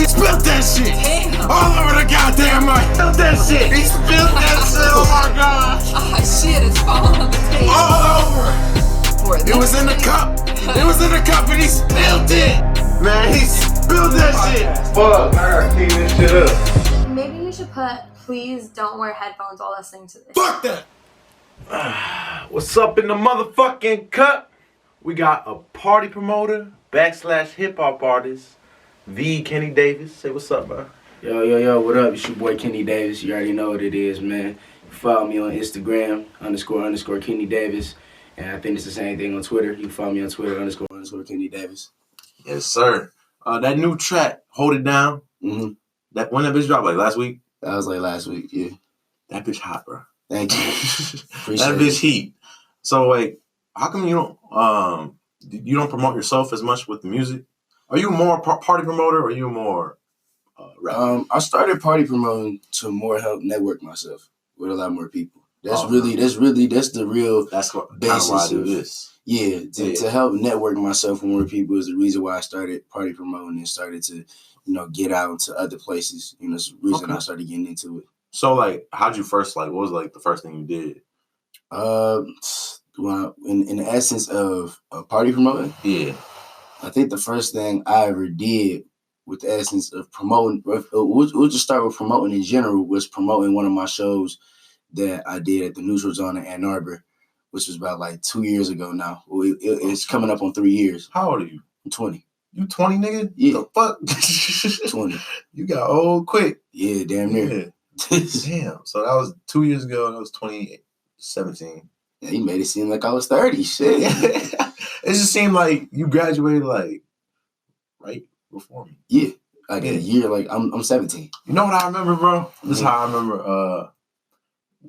spilled that shit. Damn. All over the goddamn mic. Spilled that shit. He spilled that shit. Oh my gosh. Ah, shit, it's falling on the table. All over. It was in the cup. It was in the cup and he spilled it. Man, he spilled that shit. Fuck, I gotta clean this shit up. Maybe you should put, please don't wear headphones while listening to this. Fuck that. What's up in the motherfucking cup? We got a party promoter / hip hop artist, the Kenny Davis. Say what's up, bro. Yo, what up? It's your boy Kenny Davis. You already know what it is, man. Follow me on Instagram, __ Kenny Davis. And I think it's the same thing on Twitter. You can follow me on Twitter, __ Kenny Davis. Yes, sir. That new track, Hold It Down. Mm-hmm. When that bitch dropped, like last week? That was like last week, yeah. That bitch hot, bro. Thank you. That bitch heat. So, like, how come you don't promote yourself as much with the music? Are you more party promoter or are you more rapper? I started party promoting to more help network myself with a lot more people. That's the real That's what basis why I do of this. Yeah, to help network myself with more people is the reason why I started party promoting and started to, get out into other places. It's the reason I started getting into it. So, like, how'd you first, what was, the first thing you did? Well, in the essence of party promoting, yeah, I think the first thing I ever did with the essence of promoting, we'll just start with promoting in general, was promoting one of my shows that I did at the Neutral Zone in Ann Arbor, which was about 2 years ago now. It's coming up on 3 years. How old are you? I'm 20. You 20, nigga? Yeah. The fuck? 20. You got old quick. Yeah, damn near. Yeah. Damn. So that was 2 years ago and I was 2017. Yeah, you made it seem like I was 30. Shit. It just seemed like you graduated right before me. Yeah. A year, I'm 17. You know what I remember, bro? This is how I remember.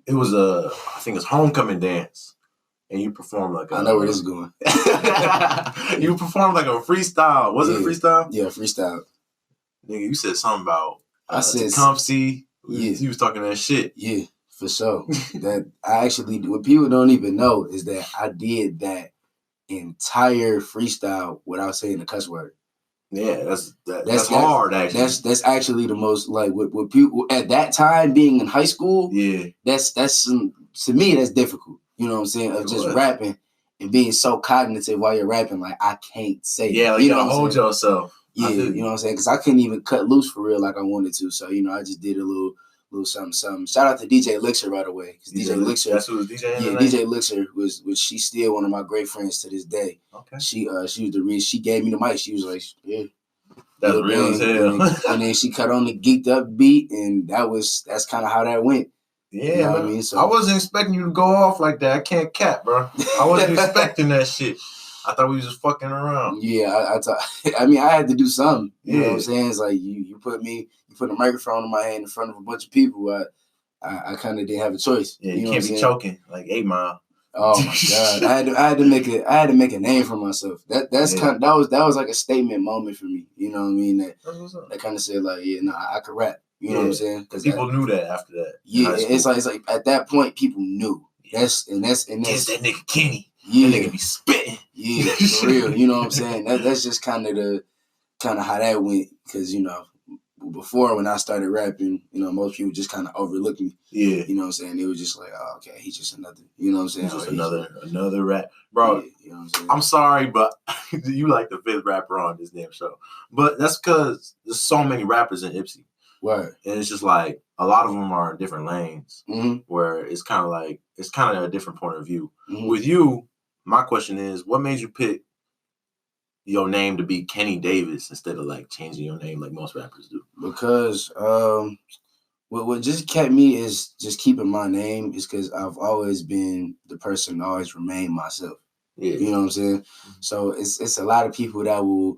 It was I think it's homecoming dance. And you performed I know where this is going. You performed a freestyle. Was it a freestyle? Yeah, freestyle. Nigga, you said something about I said Tecumseh. Yeah. You was talking that shit. Yeah, for sure. That I actually, what people don't even know is that I did that entire freestyle without saying the cuss word. Yeah, that's hard, actually. That's actually the most, with people at that time being in high school. Yeah, that's to me that's difficult. You know what I'm saying? Of just rapping and being so cognitive while you're rapping, I can't say. Yeah, you gotta hold yourself. Yeah, you know what I'm saying? Because I couldn't even cut loose for real like I wanted to. So I just did a little something. Shout out to DJ Elixir, by the way, because DJ Elixir. That's who was DJing. Yeah, DJ Elixir was she's still one of my great friends to this day. Okay. She was the reason she gave me the mic. She was like, yeah. That's real as hell. And then she cut on the geeked up beat, and that's kind of how that went. Yeah, you know what I mean? So I wasn't expecting you to go off like that. I can't cap, bro. I wasn't expecting that shit. I thought we was just fucking around. Yeah, I had to do something. You know what I'm saying? It's like you put a microphone in my hand in front of a bunch of people. I kind of didn't have a choice. Yeah, you can't be choking like 8 Mile. Oh my God! I had to make a name for myself. That was like a statement moment for me. You know what I mean? That kind of said I could rap. You know what I'm saying? Because people knew that after that. Yeah, it's like at that point people knew. That's that nigga Kenny. Yeah, that nigga be spitting. Yeah, for real. You know what I'm saying? That's just kind of how that went. Because before when I started rapping, most people just kind of overlooked me. Yeah, you know what I'm saying? They were just like, oh, okay, he's just another. You know what I'm saying? Just another rap, bro. Yeah, you know what I'm saying? I'm sorry, but you like the 5th rapper on this damn show. But that's because there's so many rappers in Ipsy. Right. And it's just a lot of them are in different lanes where it's kind of a different point of view. Mm-hmm. With you, my question is, what made you pick your name to be Kenny Davis instead of changing your name like most rappers do? Because what just kept me is just keeping my name is because I've always been the person to always remain myself. Yeah. You know what I'm saying? Mm-hmm. So it's a lot of people that will,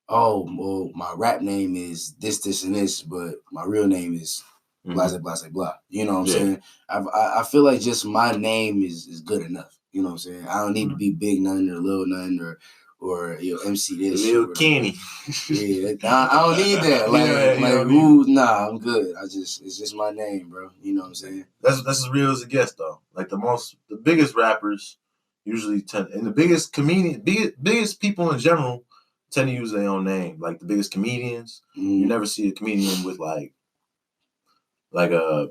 oh, well, my rap name is this, and this, but my real name is blah, blah, blah, blah. You know what I'm saying? I feel like just my name is good enough. You know what I'm saying? I don't need to be Big None or Lil None or MC this. Lil Kenny. Yeah, I don't need that. Nah, I'm good. It's just my name, bro. You know what I'm saying? That's as real as it gets, though. The biggest rappers usually and the biggest biggest people in general tend to use their own name. Like the biggest comedians, you never see a comedian with like a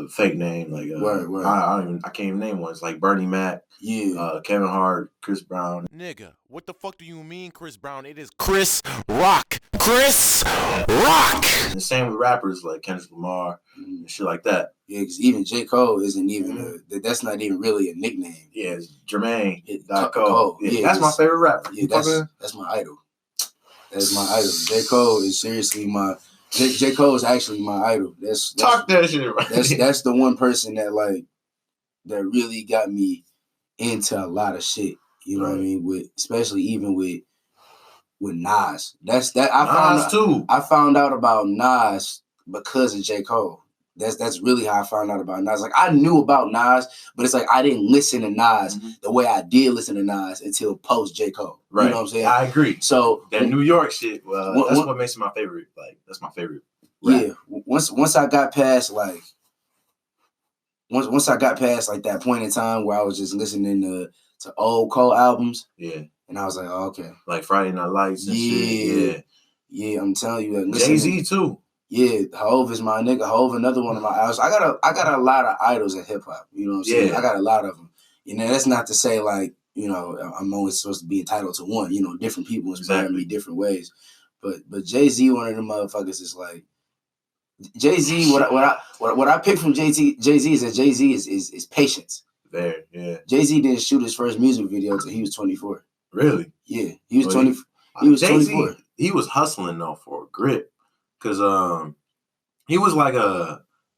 fake name. Like I can't even name one. It's like Bernie Mac, Kevin Hart, Chris Brown. Nigga, what the fuck do you mean, Chris Brown? It is Chris Rock. Chris Rock. And the same with rappers like Kendrick Lamar and shit like that. Yeah, because even J. Cole isn't even that's not even really a nickname. Yeah, it's Jermaine Cole. Yeah, that's my favorite rapper. Yeah, that's my idol. That's my idol. J. Cole is seriously my J. Cole is actually my idol. That's talk that shit right. That's the one person that that really got me into a lot of shit. You know what I mean? Especially even with Nas. I found out about Nas because of J. Cole. That's really how I found out about Nas. Like I knew about Nas, but it's like I didn't listen to Nas the way I did listen to Nas until post J. Cole. Right. You know what I'm saying? I agree. So that New York shit, that's what makes it my favorite. Like that's my favorite rap. Yeah. Once I got past once I got past like that point in time where I was just listening to old Cole albums. Yeah. And I was like, oh, okay. Like Friday Night Lights and shit. Yeah, I'm telling you that. JayZ too. Yeah, Hove is my nigga. Hove, another one of my idols. I got a lot of idols in hip hop. You know what I'm saying? I got a lot of them. You know, that's not to say like, you know, I'm always supposed to be entitled to one. You know, different people inspire me different ways. But JayZ, one of them motherfuckers is like JayZ. What I picked from JayZ is that JayZ is patience. There, yeah. JayZ didn't shoot his first music video until he was 24. Really? Yeah, he was 20. He was 24. He was hustling though for a grip. Cause he was like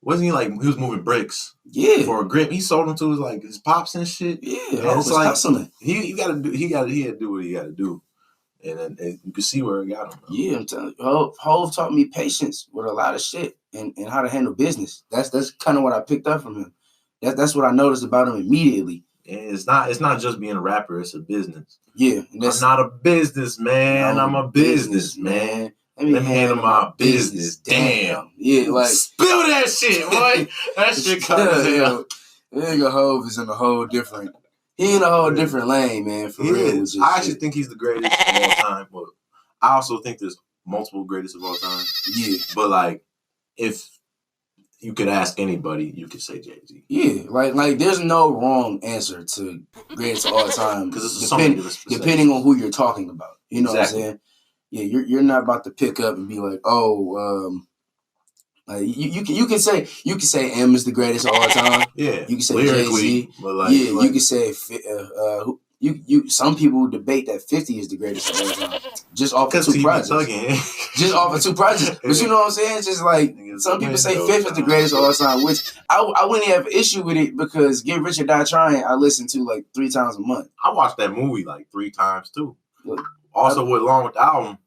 wasn't he like he was moving bricks for a grip? He sold them to his pops and shit. Yeah, and it's like hustling. He had to do what he had to do, and then you can see where it got him. Though. Yeah, I'm telling you, Hov taught me patience with a lot of shit and how to handle business. That's kind of what I picked up from him. That's what I noticed about him immediately. And it's not just being a rapper; it's a business. Yeah, I'm not a businessman. I'm a businessman. Let me handle my business. Damn. Yeah, like spill that shit, boy. That shit comes hell. Nigga Hov is in a whole different. He in a whole different lane, man. For real. I actually think he's the greatest of all time, but I also think there's multiple greatest of all time. Yeah. But like, if you could ask anybody, you could say JayZ. Yeah, like there's no wrong answer to greatest of all time because depending on who you're talking about. You know what I'm saying? Yeah, you're not about to pick up and be like, you can say M is the greatest of all time. Yeah, you can say JayZ. You can say some people debate that 50 is the greatest of all time just off of two projects. Just off of two projects, but you know what I'm saying? It's just like some people say 50 is the greatest of all time, which I wouldn't have an issue with it because Get Rich or Die Trying I listen to like 3 times a month. I watched that movie like 3 times too. Also, along with the album,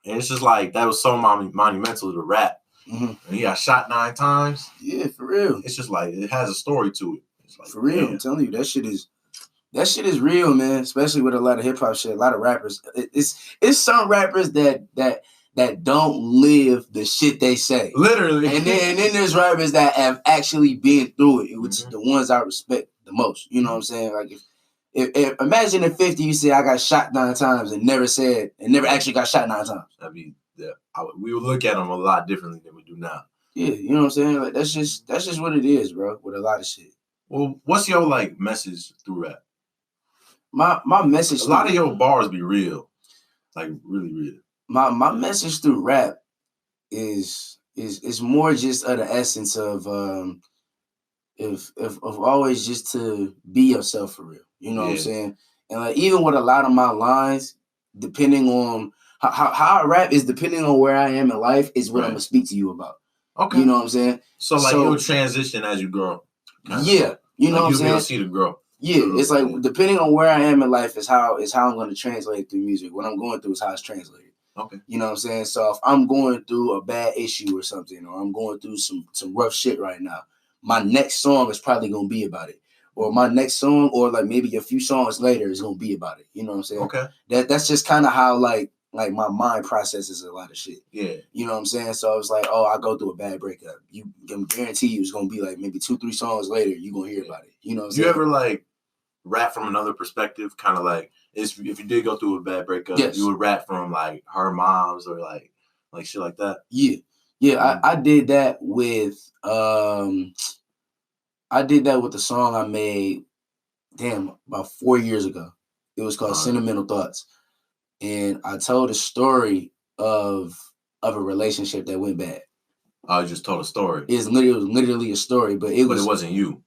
and it's just like that was so monumental to rap. And he got shot 9 times. Yeah, for real. It's just like it has a story to it. It's like for real. Damn. I'm telling you, that shit is real, man. Especially with a lot of hip hop shit, a lot of rappers. It's some rappers that don't live the shit they say. Literally. And then there's rappers that have actually been through it, which is the ones I respect the most. You know what I'm saying? Like if imagine if 50 you say I got shot 9 times and never actually got shot 9 times. I mean, we would look at them a lot differently than we do now. Yeah, you know what I'm saying? Like that's just what it is, bro. With a lot of shit. Well, what's your like message through rap? My message. A lot of your bars be real, like really real. My message through rap is more just of the essence of always just to be yourself for real. You know what I'm saying? And like even with a lot of my lines, depending on how I rap is depending on where I am in life is what I'm gonna speak to you about. Okay. You know what I'm saying? So like you'll transition as you grow. Yeah. You know what I'm saying? You'll see the growth. Yeah. It's like depending on where I am in life is how I'm gonna translate it through music. What I'm going through is how it's translated. Okay. You know what I'm saying? So if I'm going through a bad issue or something, or I'm going through some rough shit right now, my next song is probably gonna be about it. Or my next song, or like maybe a few songs later is gonna be about it. You know what I'm saying? Okay. That's just kind of how like my mind processes a lot of shit. Yeah. You know what I'm saying? So I was like, I go through a bad breakup. I guarantee you it's gonna be like maybe 2-3 songs later, you're gonna hear about it. You know what I'm saying? You ever like rap from another perspective, kind of like if you did go through a bad breakup, yes, you would rap from like her mom's or like shit like that. Yeah, I did that with the song I made. Damn, about 4 years ago. It was called Sentimental Thoughts, and I told a story of a relationship that went bad. I just told a story. It was literally a story, but it wasn't you.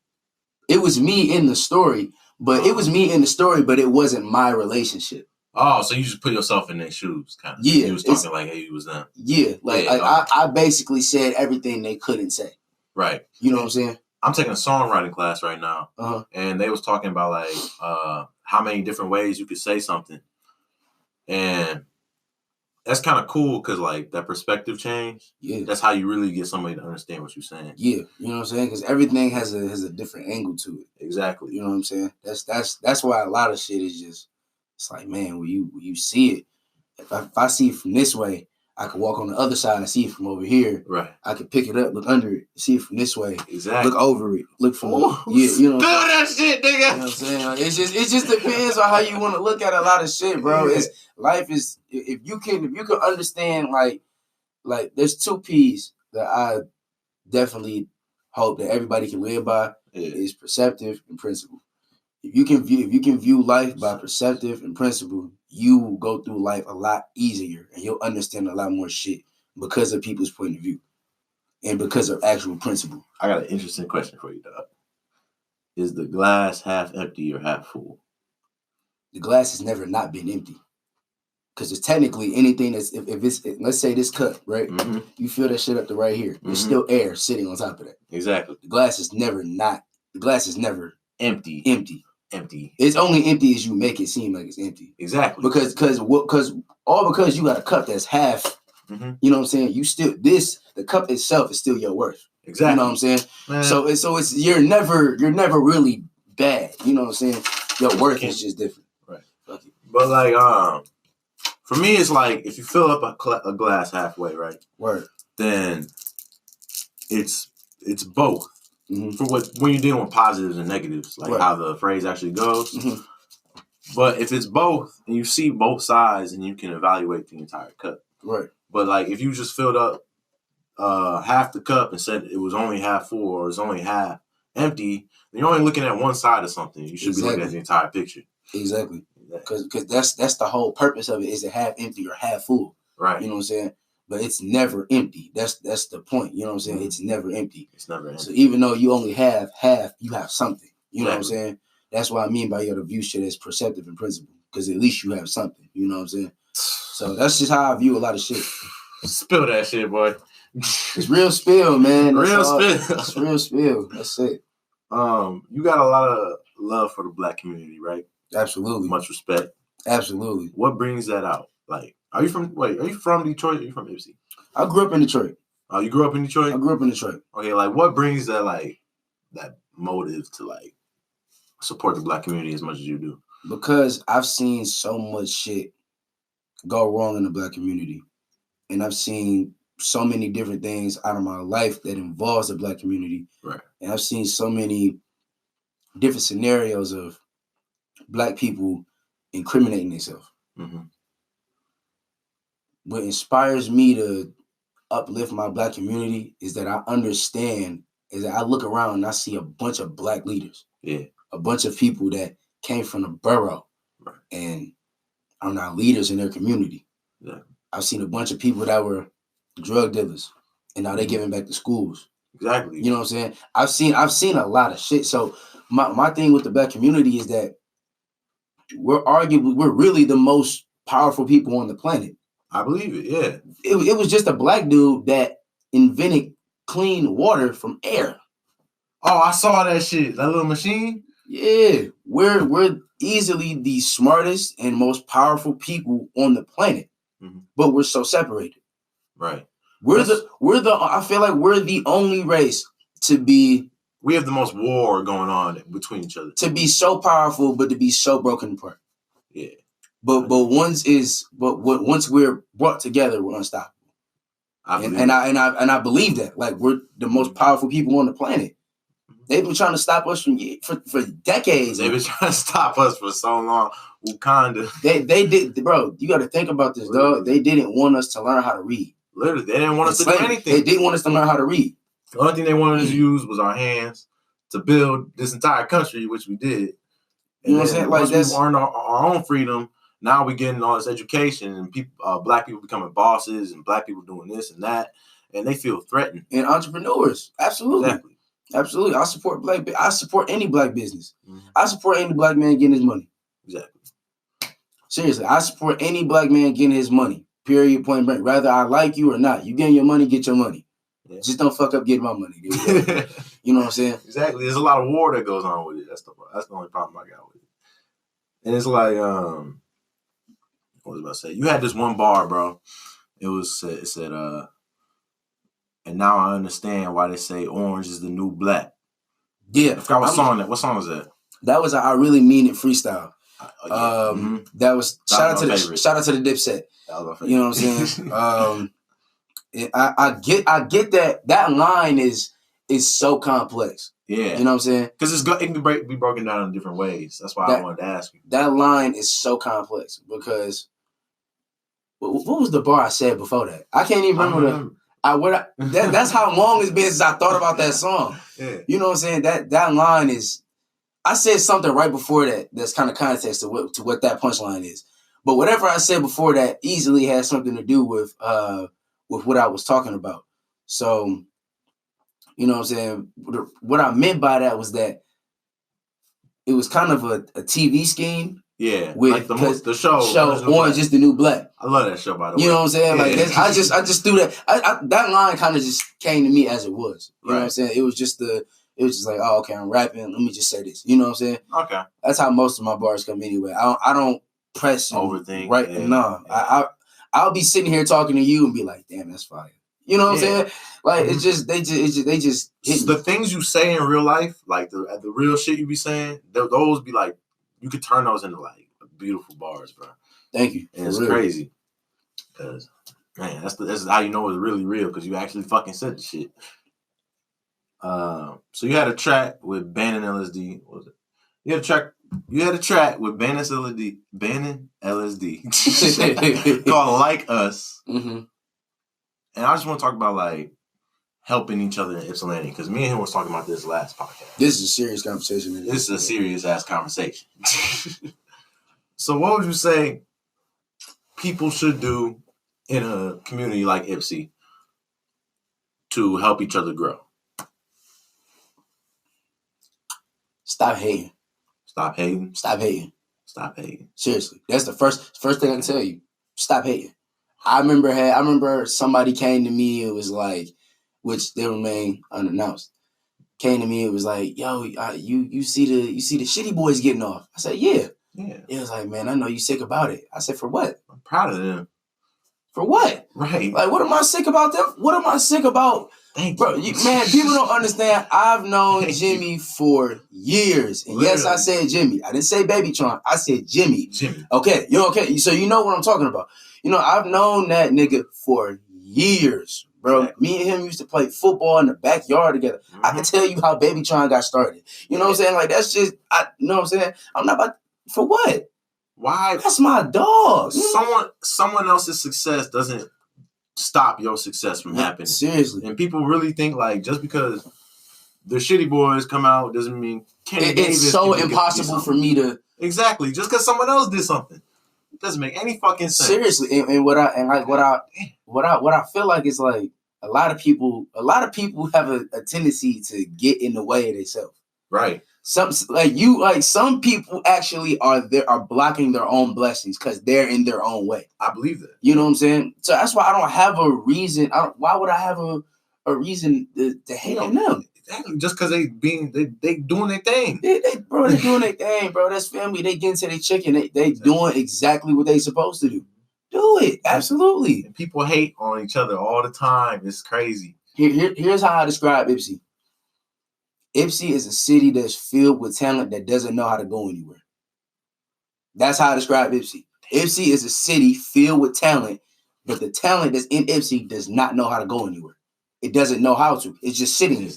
It was me in the story, but it wasn't my relationship. Oh, so you just put yourself in their shoes, kind of. Yeah, you was talking like, hey, you was them. Yeah, I basically said everything they couldn't say. Right. You know what I'm saying? I'm taking a songwriting class right now, and they was talking about like how many different ways you could say something, and that's kind of cool because like that perspective change. Yeah, that's how you really get somebody to understand what you're saying. Yeah, you know what I'm saying? Because everything has a different angle to it. Exactly. You know what I'm saying? That's why a lot of shit is just, it's like, man, when you see it, if I see it from this way, I could walk on the other side and see it from over here. Right. I could pick it up, look under it, see it from this way. Exactly. Look over it, look from you know. Spill that shit, nigga. You know what I'm saying? Like, it just depends on how you want to look at a lot of shit, bro. Yeah. Life is, if you can understand like there's 2 P's that I definitely hope that everybody can live by. Is perceptive and principle. If you can view life by perceptive and principle, you will go through life a lot easier and you'll understand a lot more shit because of people's point of view and because of actual principle. I got an interesting question for you, dog. Is the glass half empty or half full? The glass has never not been empty. Because it's technically anything that's, if it's, let's say this cup, right? Mm-hmm. You fill that shit up to right here. There's still air sitting on top of that. Exactly. The glass is never empty. Empty. It's only empty as you make it seem like it's empty. Exactly. Because you got a cup that's half. Mm-hmm. You know what I'm saying? The cup itself is still your worth. Exactly. You know what I'm saying? Man. So it's you're never really bad. You know what I'm saying? Your worth is just different. Right. Okay. But like for me, it's like if you fill up a glass halfway, right? Word. Then it's both. Mm-hmm. For when you're dealing with positives and negatives, like how the phrase actually goes. Mm-hmm. But if it's both, and you see both sides, and you can evaluate the entire cup. Right. But like if you just filled up half the cup and said it was only half full or it's only half empty, then you're only looking at one side of something. You should be looking at the entire picture. Exactly. Because that's the whole purpose of it, is it half empty or half full. Right. You know what I'm saying? But it's never empty. That's the point. You know what I'm saying? Mm-hmm. It's never empty. It's never empty. So even though you only have half, you have something. You know what I'm saying? That's what I mean by you got to view shit as perceptive and principle. Because at least you have something. You know what I'm saying? So that's just how I view a lot of shit. Spill that shit, boy. It's real spill, man. Spill. It's real spill. That's it. You got a lot of love for the Black community, right? Absolutely. Much respect. Absolutely. What brings that out? Like, are you from Detroit or are you from Ipsy? I grew up in Detroit. Oh, you grew up in Detroit? I grew up in Detroit. Okay, like what brings that motive to support the Black community as much as you do? Because I've seen so much shit go wrong in the Black community. And I've seen so many different things out of my life that involves the Black community. Right. And I've seen so many different scenarios of Black people incriminating themselves. Mm-hmm. What inspires me to uplift my Black community is that I look around and I see a bunch of Black leaders. Yeah. A bunch of people that came from the borough and are now leaders in their community. Yeah. I've seen a bunch of people that were drug dealers and now they're giving back to schools. Exactly. You know what I'm saying? I've seen a lot of shit. So my thing with the Black community is that we're really the most powerful people on the planet. I believe it, yeah. It was just a Black dude that invented clean water from air. Oh, I saw that shit. That little machine? Yeah. We're easily the smartest and most powerful people on the planet. Mm-hmm. But we're so separated. Right. I feel like we're the only race to be. We have the most war going on between each other. To be so powerful, but to be so broken apart. Yeah. But once we're brought together, we're unstoppable. I believe that. Like we're the most powerful people on the planet. They've been trying to stop us for decades. They've been trying to stop us for so long. Wakanda. They did, bro. You got to think about this, dog. They didn't want us to learn how to read. Literally, they didn't want us to do anything. They didn't want us to learn how to read. The only thing they wanted us to use was our hands to build this entire country, which we did. And you know what I'm saying? Like once we earned our own freedom, now we're getting all this education and people, black people becoming bosses and black people doing this and that, and they feel threatened. And entrepreneurs, absolutely. Exactly. Absolutely. I support any black business. Mm-hmm. I support any black man getting his money. Exactly. Seriously, I support any black man getting his money. Period, point blank. Whether I like you or not, you getting your money, get your money. Yeah. Just don't fuck up getting my money. You know what I'm saying? Exactly. There's a lot of war that goes on with it. That's the only problem I got with it. And it's like, what was I about to say? You had this one bar, bro. It said, and now I understand why they say orange is the new black. Yeah. I forgot what song was that? That was I Really Mean It freestyle. Yeah. That was shout out to the Dipset. That was my favorite. You know what I'm saying? I get that line is so complex. Yeah. You know what I'm saying? Because it can be broken down in different ways. That's why I wanted to ask you. That line is so complex because what was the bar I said before that? I can't even remember that's how long it's been since I thought about that song. Yeah. You know what I'm saying? That line is. I said something right before that that's kind of context to what that punchline is. But whatever I said before that easily has something to do with what I was talking about. So, you know what I'm saying? What I meant by that was that it was kind of a TV scheme. Yeah, with like the show Orange is the New Black. I love that show, by the way. You know what I'm saying? Yeah. Like I just threw that. That line kind of just came to me as it was. You know what I'm saying? It was just like, oh, okay, I'm rapping. Let me just say this. You know what I'm saying? Okay. That's how most of my bars come anyway. I don't press overthink. Right? Yeah. No. Yeah. I'll be sitting here talking to you and be like, damn, that's fire. You know what I'm saying? Like it's just they just hit the things you say in real life, like the real shit you be saying, those be like you could turn those into like beautiful bars, bro. Thank you. And it's crazy. Cause man, that's how you know it's really real, because you actually fucking said the shit. So you had a track with Bannon LSD. What was it? You had a track with Bannon LSD called Like Us. Mm-hmm. And I just want to talk about like helping each other in Ypsilanti, because me and him was talking about this last podcast. This is a serious conversation. This is a serious ass conversation. So what would you say people should do in a community like Ypsi to help each other grow? Stop hating. Stop hating. Stop hating. Stop hating. Seriously, that's the first thing I can tell you. Stop hating. I remember somebody came to me. It was like, which they remain unannounced. Came to me. It was like, yo, you see the shitty boys getting off. I said, yeah. Yeah. It was like, man, I know you sick about it. I said, for what? I'm proud of them. For what? Right. Like, what am I sick about them? What am I sick about? Thank you. Man, people don't understand. I've known Thank Jimmy you. for years. And yes, I said Jimmy. I didn't say Babytron. I said Jimmy. Okay. You know, okay. So you know what I'm talking about. You know, I've known that nigga for years, bro. Exactly. Me and him used to play football in the backyard together. Mm-hmm. I can tell you how Babytron got started. You know what I'm saying? Like, that's just, you know what I'm saying? I'm not about, for what? Why? That's my dog. Someone else's success doesn't stop your success from happening. Seriously. And people really think like just because the shitty boys come out doesn't mean Kenny Davis. It's so impossible for me to. Exactly. Just because someone else did something. It doesn't make any fucking sense. Seriously. And what I feel like is like a lot of people have a tendency to get in the way of themselves. Right. Some people actually are blocking their own blessings because they're in their own way. I believe that. You know what I'm saying? So that's why I don't have a reason. Why would I have a reason to hate on them? Exactly. Just because they doing their thing. They doing their thing, bro. That's family. They get into their chicken. They doing exactly what they supposed to do. Do it. Absolutely. And people hate on each other all the time. It's crazy. Here's how I describe Ypsi. Ypsi is a city that's filled with talent that doesn't know how to go anywhere. That's how I describe Ypsi. Ypsi is a city filled with talent, but the talent that's in Ypsi does not know how to go anywhere. It doesn't know how to. It's just sitting there.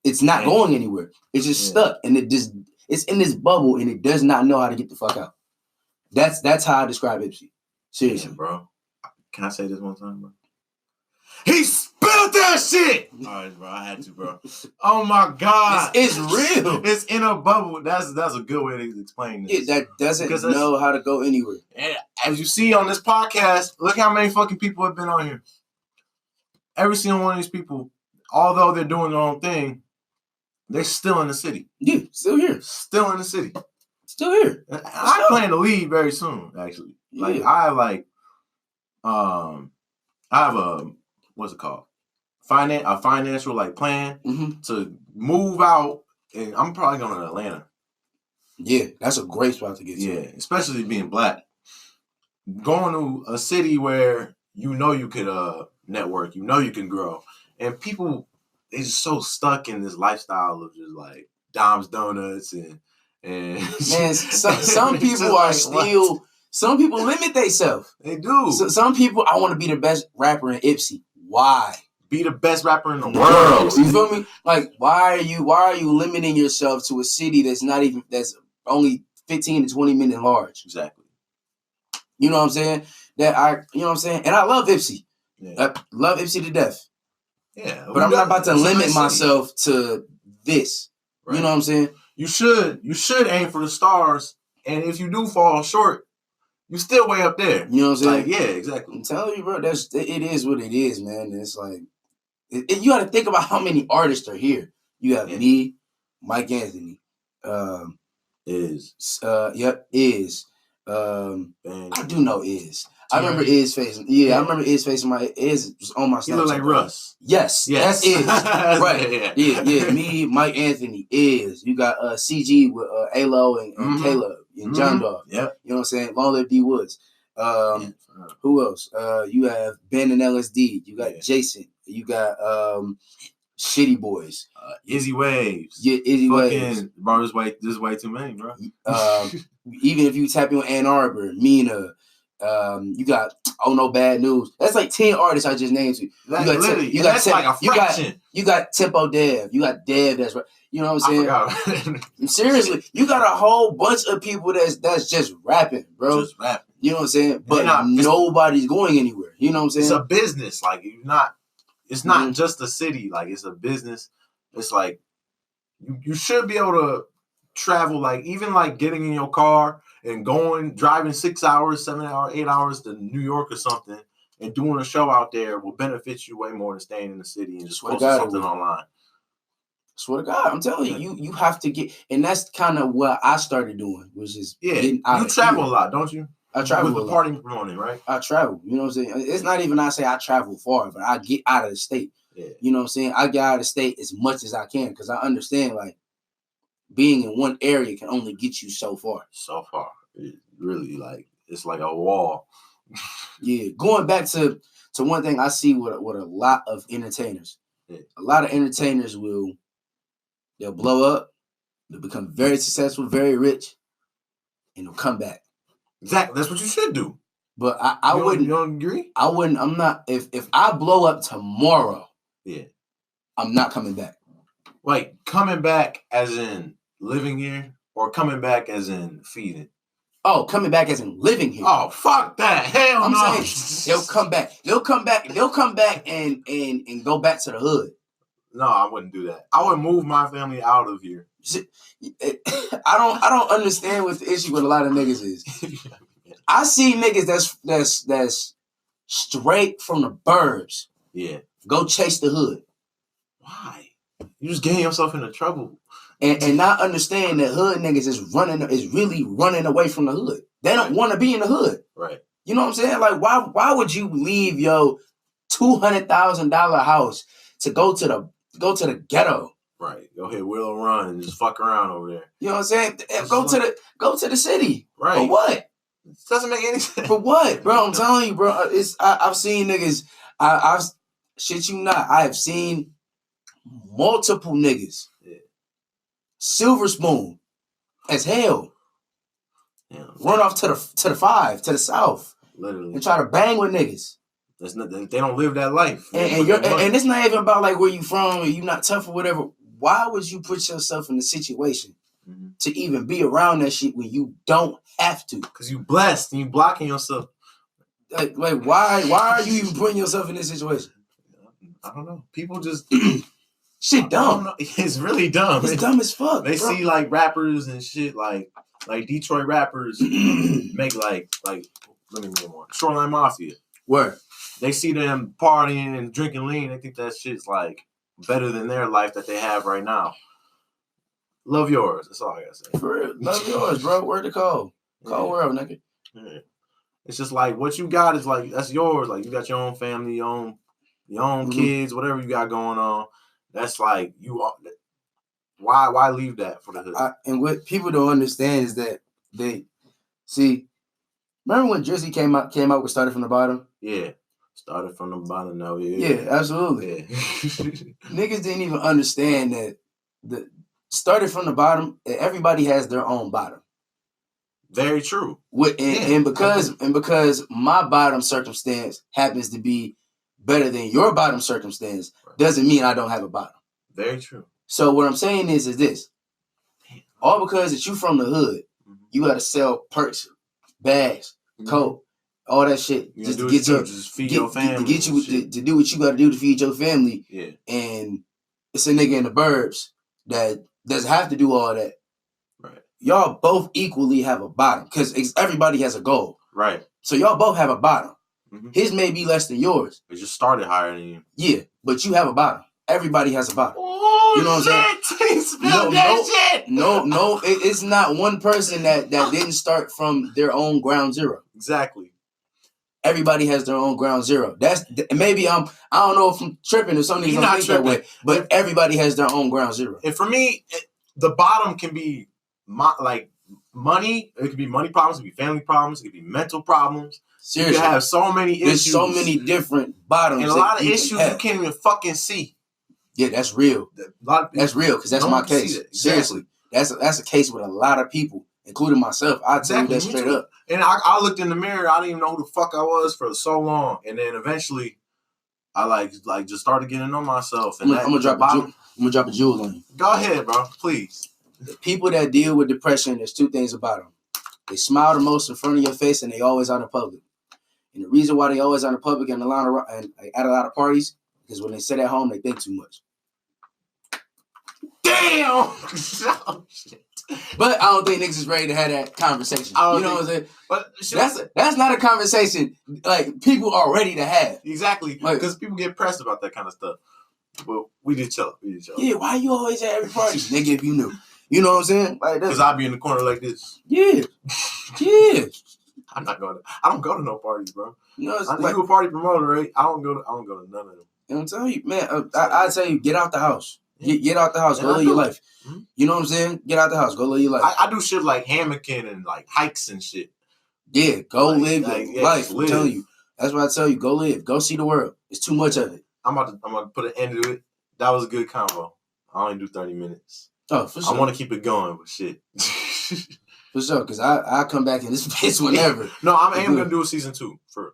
It's not going anywhere. It's just stuck, and it's in this bubble, and it does not know how to get the fuck out. That's how I describe Ipsy. Seriously, bro. Can I say this one time, bro? He spilled that shit. All right, bro. I had to, bro. Oh my God, it's real. It's in a bubble. That's a good way to explain this. Yeah, that doesn't know how to go anywhere. And as you see on this podcast, look how many fucking people have been on here. Every single one of these people, although they're doing their own thing, they're still in the city. Yeah, still here. Still in the city. Still here. I plan to leave very soon, actually. Like I have a what's it called? A financial like plan to move out, and I'm probably going to Atlanta. Yeah, that's a great spot to get to. Yeah, especially being black. Going to a city where you know you could network, you know you can grow, and people they're just so stuck in this lifestyle of just like Dom's Donuts and man, some people are still. What? Some people limit themselves. They do. So, some people, I want to be the best rapper in Ipsy. Why? Be the best rapper in the world. You feel me? Like, why are you limiting yourself to a city that's only 15 to 20 minutes large? Exactly. You know what I'm saying? You know what I'm saying? And I love Ipsy. Yeah. I love Ipsy to death. Yeah. But I'm not about to limit myself to this. Right. You know what I'm saying? You should aim for the stars, and if you do fall short, you still way up there. You know what I'm saying? Like, yeah, exactly. I'm telling you, bro, it is what it is, man. It's like you got to think about how many artists are here. You have me, Mike Anthony, Is. I do know Is. I remember Is facing. Yeah, I remember Is facing my Is was on my Snapchat. You look like Russ. Yes, that's Is. Right. Yeah. Me, Mike Anthony, Is. You got CG with Alo and Caleb and John Dog. Yep. You know what I'm saying? Long live D Woods. Who else? You have Ben and LSD. You got Jason. You got Shitty Boys. Izzy Waves. Yeah, Izzy Waves. Bro, there's way too many, bro. Even if you tap in Ann Arbor, Mina, you got No Bad News. That's like 10 artists I just named you. That's like a fraction. You got Tempo Dev. You got Dev. That's right. You know what I'm saying? Seriously, you got a whole bunch of people that's just rapping, bro. Just rapping. You know what I'm saying? But nobody's going anywhere. You know what I'm saying? It's a business. Like it's not just a city. Like it's a business. It's like you should be able to travel. Like even like getting in your car and driving 6 hours, 7 hours, 8 hours to New York or something, and doing a show out there will benefit you way more than staying in the city and just posting something online. Swear to God, I'm telling you have to get, and that's kind of what I started doing, which is you travel a lot, don't you? I travel with the party promoting, right? I travel. You know what I'm saying? It's not even I say I travel far, but I get out of the state. Yeah. You know what I'm saying? I get out of the state as much as I can because I understand like being in one area can only get you so far. So far, it really it's like a wall. Yeah, going back to one thing I see with a lot of entertainers. Yeah. A lot of entertainers they'll blow up, they'll become very successful, very rich, and they'll come back. Exactly. That's what you should do. But I wouldn't. You don't agree? I wouldn't. I'm not. If I blow up tomorrow, I'm not coming back. Like coming back as in living here, or coming back as in feeding? Oh, coming back as in living here. Oh, fuck that. Hell no. I'm saying they'll come back. They'll come back and go back to the hood. No, I wouldn't do that. I would move my family out of here. I don't understand what the issue with a lot of niggas is. I see niggas that's straight from the burbs. Yeah. Go chase the hood. Why? You just getting yourself into trouble. And not understand that hood niggas is really running away from the hood. They don't want to be in the hood. Right. You know what I'm saying? Like why would you leave your $200,000 house to go to the ghetto? Right. Go hit Willow Run and just fuck around over there. You know what I'm saying? Go to the city. Right. For what? It doesn't make any sense. For what, bro? I'm telling you, bro. I've seen niggas. I've shit you not. I have seen multiple niggas. Yeah. Silver spoon as hell. Yeah. Run off to the 5 to the south. Literally. And try to bang with niggas. They don't live that life. And it's not even about like where you from or you not tough or whatever. why would you put yourself in a situation to even be around that shit when you don't have to? Because you blessed and you blocking yourself. Like why are you even putting yourself in this situation? I don't know. People just shit dumb. It's really dumb. It's dumb as fuck. They see like rappers and shit like Detroit rappers make like let me name one. Shoreline Mafia. Where they see them partying and drinking lean, they think that shit's like better than their life that they have right now. Love yours. That's all I gotta say. For real. Love yours, bro. Word to call. Call world, nigga. Yeah. It's just like what you got is like that's yours. Like you got your own family, your own kids, whatever you got going on. That's like you are. Why leave that for the hood? And what people don't understand is that they see. Remember when JayZ came out with Started From the Bottom? Yeah. Started from the bottom now. Yeah, absolutely. Yeah. Niggas didn't even understand that the Started From the Bottom, everybody has their own bottom. Very true. And because my bottom circumstance happens to be better than your bottom circumstance, doesn't mean I don't have a bottom. Very true. So what I'm saying is this. All because it's you from the hood, you gotta sell perks, bags, coat, all that shit. Just to get just feed your family. To get you to do what you gotta do to feed your family. Yeah. And it's a nigga in the burbs that doesn't have to do all that. Right. Y'all both equally have a bottom because everybody has a goal. Right. So y'all both have a bottom. His may be less than yours. It just started higher than you. Yeah, but you have a bottom. Everybody has a bottom. Oh, you know what I'm saying? No, it's not one person that didn't start from their own ground zero. Exactly. Everybody has their own ground zero. That's maybe I don't know if I'm tripping or something. You're not think that way, but everybody has their own ground zero. And for me, the bottom can be money. It could be money problems. It could be family problems. It could be mental problems. Seriously, you have so many issues. There's so many different bottoms, and a lot of issues you can't even fucking see. Yeah, that's real. That's real because that's my case. Exactly. Seriously, that's a case with a lot of people, including myself. I tell you that straight up. And I looked in the mirror. I didn't even know who the fuck I was for so long, and then eventually, I like just started getting to know myself. And I'm gonna drop a jewel on you. Go ahead, bro. Please. The people that deal with depression, there's two things about them. They smile the most in front of your face, and they always out in public. And the reason why they always out in public and at a lot of parties is when they sit at home, they think too much. Damn! Oh, shit. But I don't think niggas is ready to have that conversation. You know what I'm saying? But that's not a conversation like people are ready to have. Exactly. Because people get pressed about that kind of stuff. But we did chill. Yeah, why you always at every party? Nigga, if you knew. You know what I'm saying? Like because I'll be in the corner like this. Yeah. Yeah. I don't go to no parties, bro. You know, you a party promoter, right? I don't go to none of them. You know what I'm telling you, man. I tell you, get out the house. Get out the house. Go live your life. Mm-hmm. You know what I'm saying? Get out the house. Go live your life. I do shit like hammocking and like hikes and shit. Yeah, go live your life. I'm telling you. That's what I tell you. Go live. Go see the world. It's too much of it. I'm about to put an end to it. That was a good combo. I only do 30 minutes. Oh, for sure. I want to keep it going with shit. For sure, because I come back in this bitch whenever. No, I am going to do a season 2. For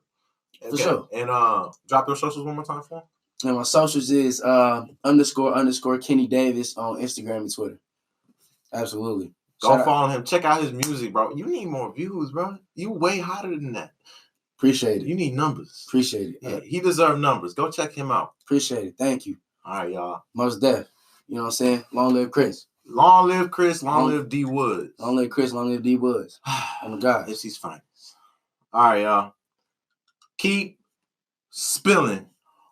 sure. And drop your socials one more time for me. And my socials is __ Kenny Davis on Instagram and Twitter. Absolutely. Go follow him. Check out his music, bro. You need more views, bro. You way hotter than that. Appreciate it. You need numbers. Appreciate it. Yeah, he deserves numbers. Go check him out. Appreciate it. Thank you. All right, y'all. Most deaf. You know what I'm saying? Long live Chris. Long live Chris. Long live D Woods. Long live Chris. Long live D Woods. Oh my God. It's his finest. All right, y'all. Keep spilling.